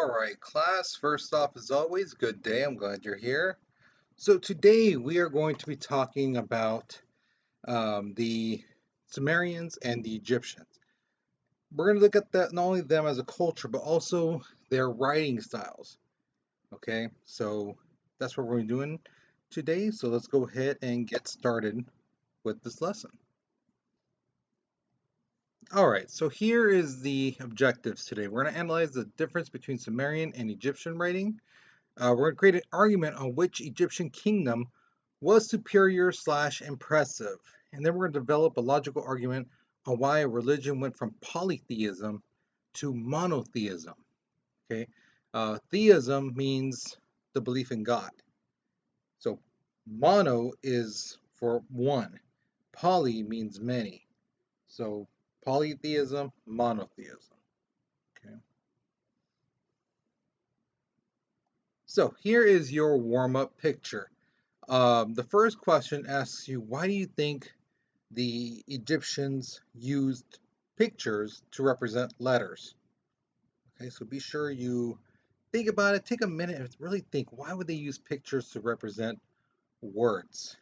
All right, class. First off, as always, good day. I'm glad you're here. So today we are going to be talking about the Sumerians and the Egyptians. We're going to look at that not only them as a culture, but also their writing styles. Okay, so that's what we're doing today. So let's go ahead and get started with this lesson. All right, so here is the objectives today. We're going to analyze the difference between Sumerian and Egyptian writing. We're going to create an argument on which Egyptian kingdom was superior slash impressive. And then we're going to develop a logical argument on why a religion went from polytheism to monotheism. Okay, theism means the belief in God. So mono is for one. Poly means many. So polytheism, monotheism. Okay. So here is your warm-up picture. The first question asks you, why do you think the Egyptians used pictures to represent letters? Okay, so be sure you think about it. Take a minute and really think, why would they use pictures to represent words?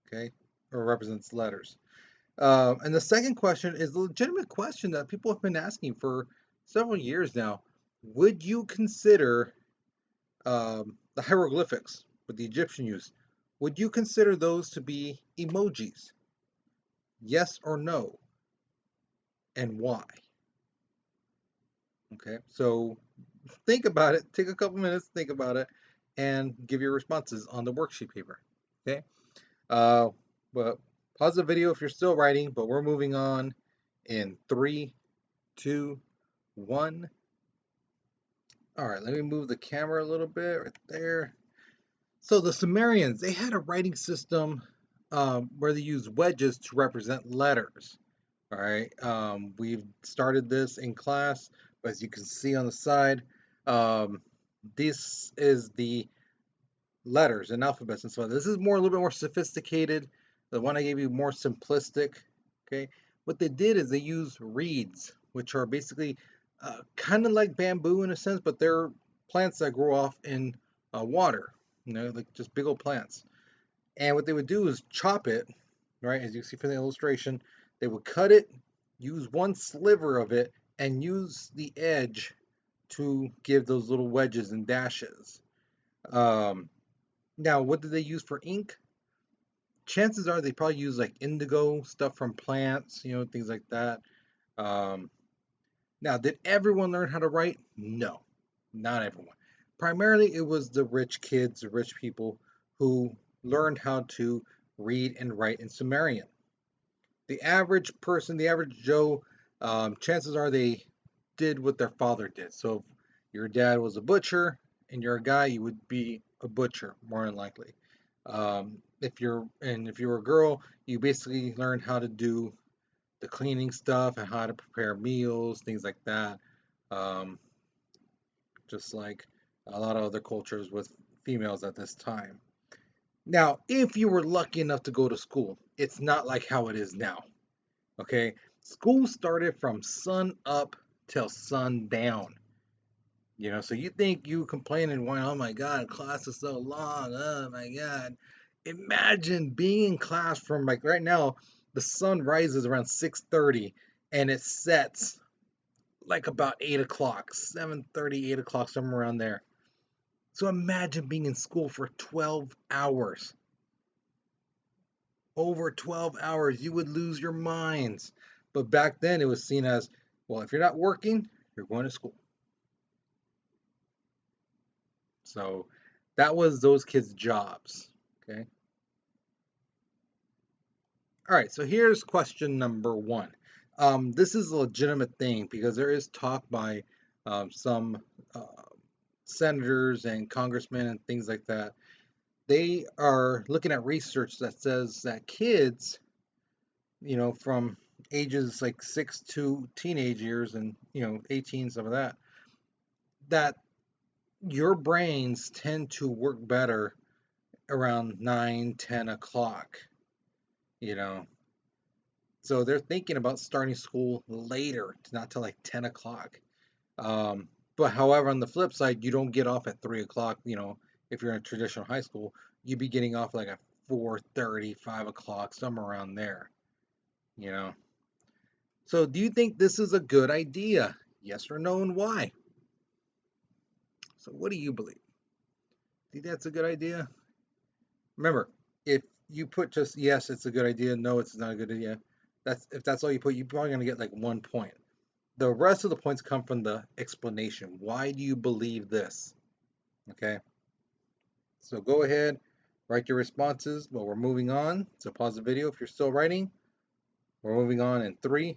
Okay, or represents letters. And the second question is a legitimate question that people have been asking for several years now. Would you consider the hieroglyphics that the Egyptian used, would you consider those to be emojis? Yes or no? And why? Okay, so think about it. Take a couple minutes, think about it, and give your responses on the worksheet paper. Okay, uh, but pause the video if you're still writing, but we're moving on in 3, 2, 1. All right, let me move the camera a little bit right there. So the Sumerians, they had a writing system where they used wedges to represent letters. All right, we've started this in class, but as you can see on the side, um, this is the letters and alphabets and so on. This is more a little bit more sophisticated. The one I gave you more simplistic. Okay, what they did is they used reeds, which are basically kind of like bamboo in a sense, but they're plants that grow off in water. Like just big old plants. And what they would do is chop it, right? As you see from the illustration, they would cut it, use one sliver of it, and use the edge to give those little wedges and dashes. Um, Now, what did they use for ink? Chances are they probably use like indigo, stuff from plants, things like that. Um, Now, did everyone learn how to write? No, not everyone. Primarily, it was the rich kids, the rich people who learned how to read and write in Sumerian. The average person, the average Joe, chances are they did what their father did. So if your dad was a butcher and you're a guy, you would be a butcher more than likely. If you were a girl, you basically learned how to do the cleaning stuff and how to prepare meals, things like that. Um, just like a lot of other cultures with females at this time. Now, if you were lucky enough to go to school, it's not like how it is now. Okay, school started from sun up till sun down. So you think you complaining, why, oh my God, class is so long. Oh my God. Imagine being in class from like right now, the sun rises around 6:30 and it sets like about 8 o'clock, 7:30, 8 o'clock, somewhere around there. So imagine being in school for 12 hours. Over 12 hours, you would lose your minds. But back then it was seen as, well, if you're not working, you're going to school. So that was those kids' jobs. Okay. All right. So here's question number 1. This is a legitimate thing because there is talk by some uh, senators and congressmen and things like that. They are looking at research that says that kids, from ages like 6 to teenage years and 18, some of that your brains tend to work better around 9, 10 o'clock, you know. So they're thinking about starting school later, not till like 10 o'clock. Um, But however, on the flip side, you don't get off at 3 o'clock. If you're in a traditional high school, you'd be getting off like at 4:30, 5 o'clock, somewhere around there. You know. So, do you think this is a good idea? Yes or no, and why? So, what do you believe? Think that's a good idea? Remember, if you put just yes, it's a good idea, no, it's not a good idea. If that's all you put, you're probably gonna get like 1 point. The rest of the points come from the explanation. Why do you believe this? Okay. So go ahead, write your responses, but we're moving on. So pause the video if you're still writing. We're moving on in 3,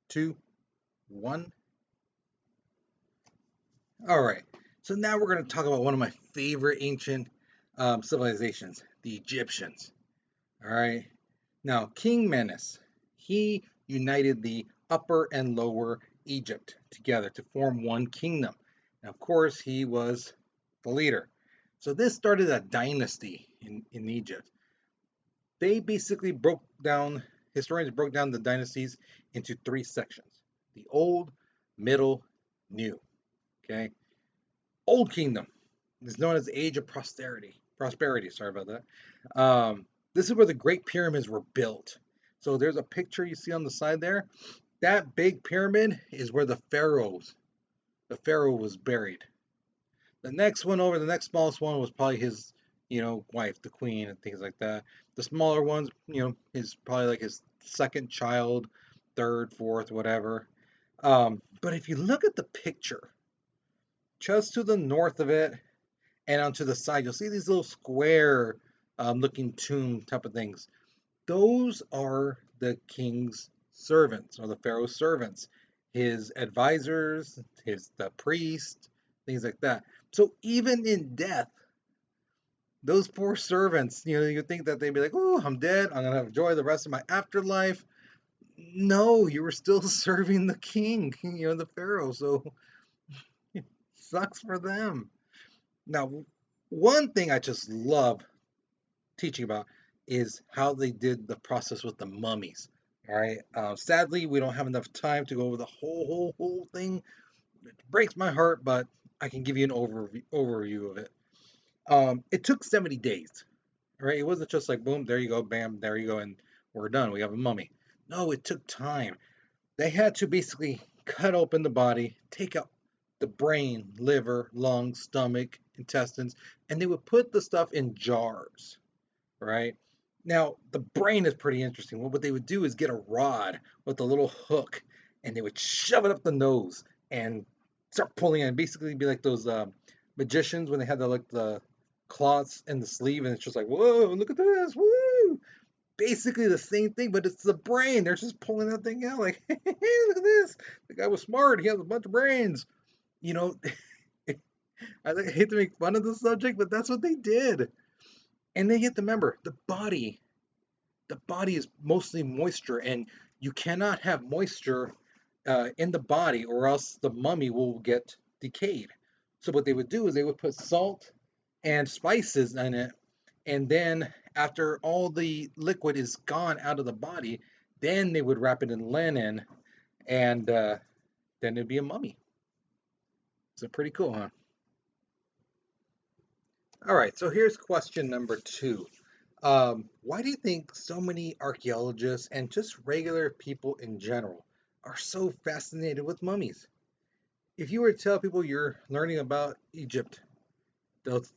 2, 1. All right. So now we're going to talk about one of my favorite ancient civilizations, the Egyptians. All right. Now, King Menes, he united the upper and lower Egypt together to form one kingdom. And of course, he was the leader. So this started a dynasty in Egypt. They basically historians broke down the dynasties into 3 sections: the old, middle, new. Okay. Old Kingdom is known as the Age of Prosperity, sorry about that. This is where the Great Pyramids were built. So there's a picture you see on the side there. That big pyramid is where the pharaoh was buried. The next one over, the next smallest one was probably his, wife, the queen, and things like that. The smaller ones, is probably like his second child, third, fourth, whatever. But if you look at the picture, just to the north of it and onto the side, you'll see these little square looking tomb type of things. Those are the king's servants or the pharaoh's servants, his advisors, the priest, things like that. So even in death, those poor servants, you think that they'd be like, oh, I'm dead, I'm gonna enjoy the rest of my afterlife. No, you were still serving the king, the pharaoh. So it sucks for them. Now, one thing I just love teaching about is how they did the process with the mummies. All right. Sadly, we don't have enough time to go over the whole thing. It breaks my heart, but I can give you an overview of it. It took 70 days. All right. It wasn't just like boom, there you go, bam, there you go, and we're done. We have a mummy. No, it took time. They had to basically cut open the body, take out the brain, liver, lungs, stomach, intestines, and they would put the stuff in jars, right? Now, the brain is pretty interesting. What they would do is get a rod with a little hook, and they would shove it up the nose and start pulling it. And basically, be like those magicians when they had the cloths in the sleeve, and it's just like, whoa, look at this, woo! Basically the same thing, but it's the brain. They're just pulling that thing out, like, hey, look at this. The guy was smart. He has a bunch of brains. You know, I hate to make fun of the subject, but that's what they did. And then you have to remember the body is mostly moisture, and you cannot have moisture in the body, or else the mummy will get decayed. So what they would do is they would put salt and spices in it, and then after all the liquid is gone out of the body, then they would wrap it in linen, and then it'd be a mummy. So pretty cool, huh? All right, so here's question number 2. Why do you think so many archaeologists and just regular people in general are so fascinated with mummies? If you were to tell people you're learning about Egypt,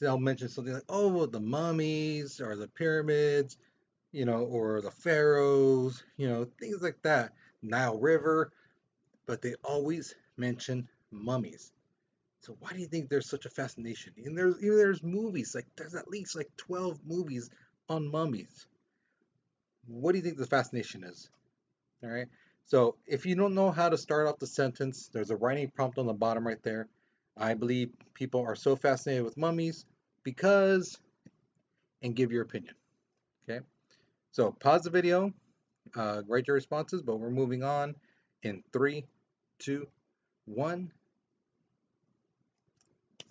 they'll mention something like, oh, the mummies or the pyramids, or the pharaohs, things like that, Nile River, but they always mention mummies. So why do you think there's such a fascination? And there's movies, like there's at least like 12 movies on mummies. What do you think the fascination is? All right. So if you don't know how to start off the sentence, there's a writing prompt on the bottom right there. I believe people are so fascinated with mummies because, and give your opinion. Okay. So pause the video, write your responses, but we're moving on in 3, 2, 1.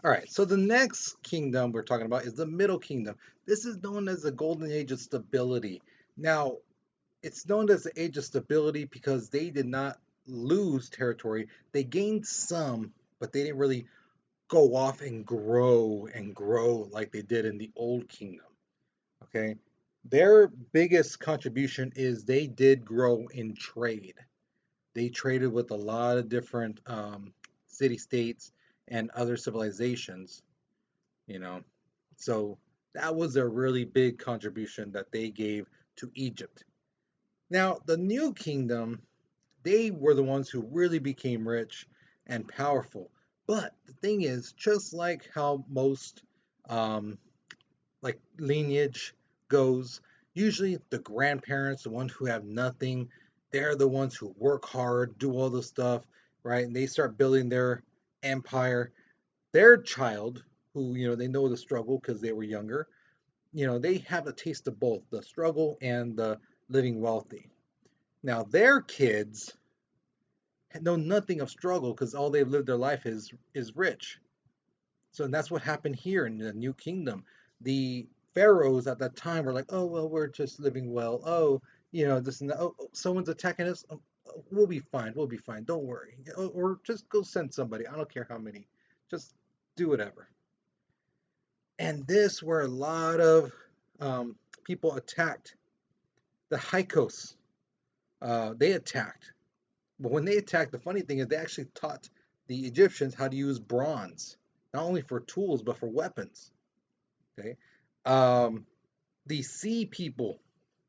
All right, so the next kingdom we're talking about is the Middle Kingdom. This is known as the Golden Age of Stability. Now, it's known as the Age of Stability because they did not lose territory. They gained some, but they didn't really go off and grow like they did in the old kingdom. Okay. Their biggest contribution is they did grow in trade. They traded with a lot of different city states and other civilizations, you know. So that was a really big contribution that they gave to Egypt. Now, the new kingdom, they were the ones who really became rich and powerful. But the thing is, just like how most um, like lineage goes, usually the grandparents, the ones who have nothing, they're the ones who work hard, do all the stuff, right? And they start building their empire. Their child, who, they know the struggle because they were younger, they have a taste of both the struggle and the living wealthy. Now, their kids know nothing of struggle because all they've lived their life is rich. So and that's what happened here in the New Kingdom. The pharaohs at that time were like, "Oh well, we're just living well. Oh, this and that. Oh, someone's attacking us. We'll be fine. We'll be fine. Don't worry. Or just go send somebody. I don't care how many. Just do whatever." And this where a lot of people attacked the Hyksos. They attacked. But when they attacked, the funny thing is they actually taught the Egyptians how to use bronze, not only for tools but for weapons. Okay, um, the sea people,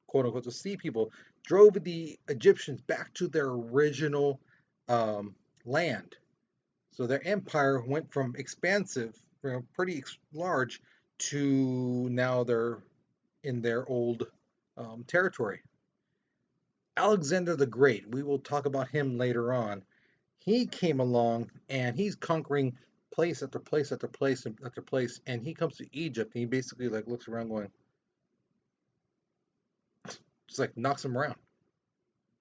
quote unquote, the sea people drove the Egyptians back to their original land. So their empire went from expansive, pretty large, to now they're in their old territory. Alexander the Great, we will talk about him later on. He came along and he's conquering place after place after place after place, and he comes to Egypt and he basically like looks around going, just like knocks him around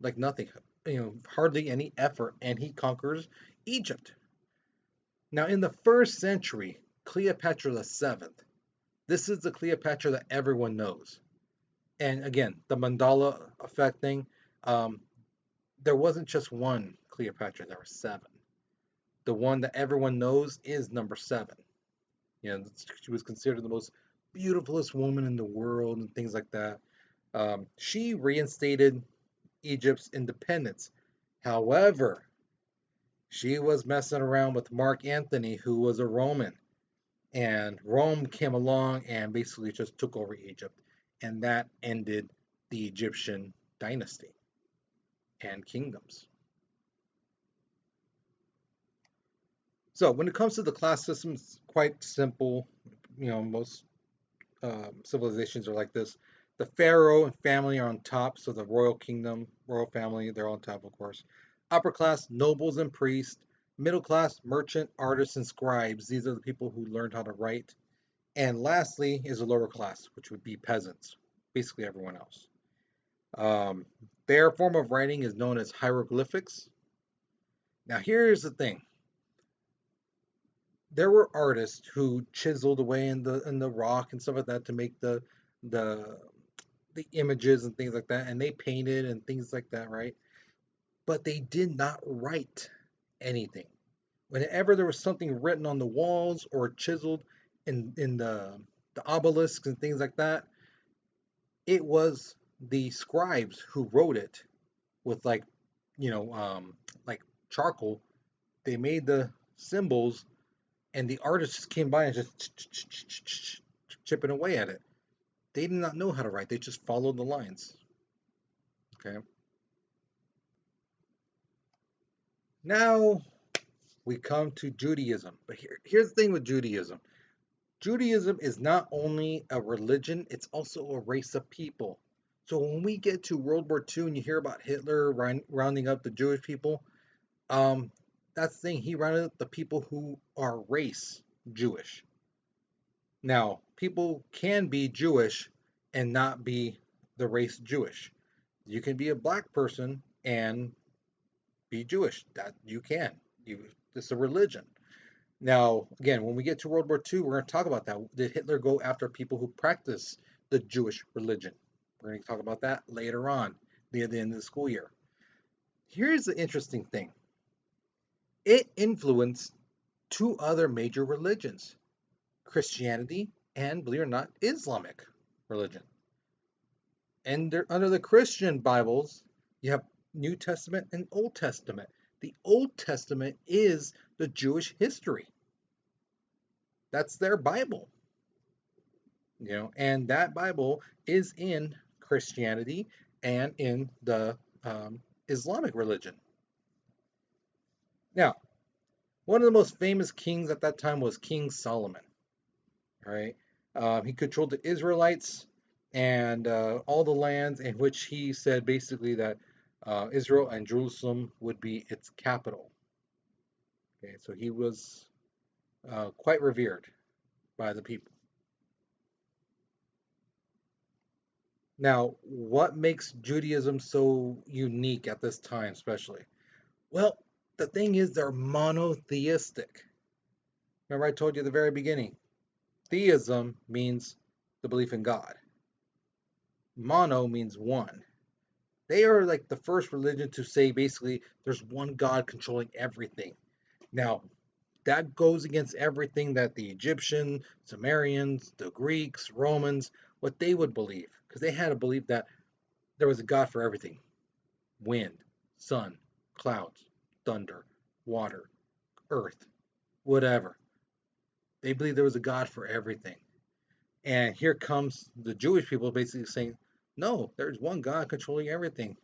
like nothing, hardly any effort, and he conquers Egypt. Now, in the first century, Cleopatra the Seventh. This is the Cleopatra that everyone knows. And again, the mandala effect thing. Um, there wasn't just one Cleopatra; there were seven. The one that everyone knows is number seven. She was considered the most beautifulest woman in the world and things like that. She reinstated Egypt's independence. However, she was messing around with Mark Antony, who was a Roman, and Rome came along and basically just took over Egypt, and that ended the Egyptian dynasty and kingdoms. So when it comes to the class system, it's quite simple. Most civilizations are like this. The pharaoh and family are on top, so the royal kingdom, royal family, they're on top, of course. Upper class, nobles and priests. Middle class, merchant, artists, and scribes. These are the people who learned how to write. And lastly is the lower class, which would be peasants, basically everyone else. Um, their form of writing is known as hieroglyphics. Now, here's the thing: there were artists who chiseled away in the rock and stuff like that to make the the images and things like that, and they painted and things like that, right? But they did not write anything. Whenever there was something written on the walls or chiseled in the obelisks and things like that, it was the scribes who wrote it with you know um, like charcoal. They made the symbols, and the artists just came by and just chipping away at it. They did not know how to write. They just followed the lines. Okay. Now we come to Judaism. But here's the thing with Judaism. Judaism is not only a religion, it's also a race of people. So when we get to World War II and you hear about Hitler rounding up the Jewish people, um, that's the thing. He rounded up the people who are race Jewish. Now, people can be Jewish and not be the race Jewish. You can be a black person and be Jewish. That you can. It's a religion. Now, again, when we get to World War II, we're going to talk about that. Did Hitler go after people who practice the Jewish religion? We're going to talk about that later on, near the end of the school year. Here's the interesting thing. It influenced two other major religions, Christianity and, believe it or not, Islamic religion. And under the Christian Bibles, you have New Testament and Old Testament. The Old Testament is the Jewish history. That's their Bible, and that Bible is in Christianity and in the Islamic religion. Now, one of the most famous kings at that time was King Solomon. Right? He controlled the Israelites and all the lands in which he said basically that Israel and Jerusalem would be its capital. Okay, so he was quite revered by the people. Now, what makes Judaism so unique at this time, especially? Well, the thing is, they're monotheistic. Remember, I told you at the very beginning, theism means the belief in God, mono means one. They are like the first religion to say basically there's one God controlling everything. Now, that goes against everything that the Egyptian, Sumerians, the Greeks, Romans, what they would believe. Because they had a belief that there was a God for everything: wind, sun, clouds, thunder, water, earth, whatever. They believed there was a God for everything. And here comes the Jewish people basically saying, no, there's one God controlling everything.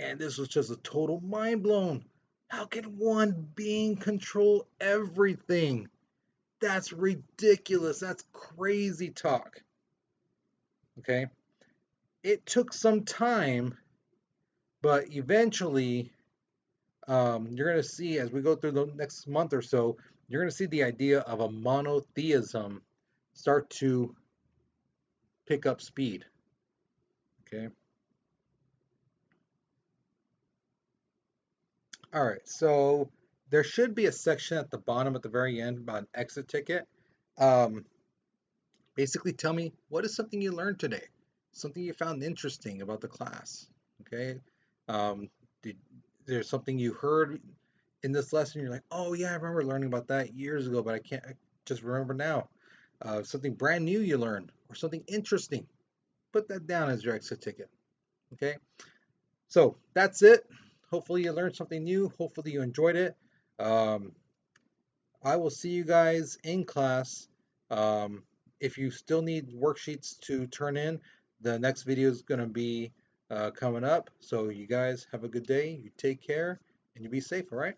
And this was just a total mind blown. How can one being control everything? That's ridiculous. That's crazy talk. Okay. It took some time, but eventually, you're going to see as we go through the next month or so, you're going to see the idea of a monotheism start to pick up speed. Okay. All right. So there should be a section at the bottom at the very end about an exit ticket. Um, Basically tell me what is something you learned today, something you found interesting about the class. Okay. um, did there's something you heard in this lesson you're like, oh yeah, I remember learning about that years ago, but I just remember now. Something brand new you learned or something interesting, put that down as your exit ticket. Okay, so that's it. Hopefully you learned something new, hopefully you enjoyed it. um, I will see you guys in class. Um, if you still need worksheets to turn in, the next video is going to be coming up. So you guys have a good day. You take care and you be safe, all right?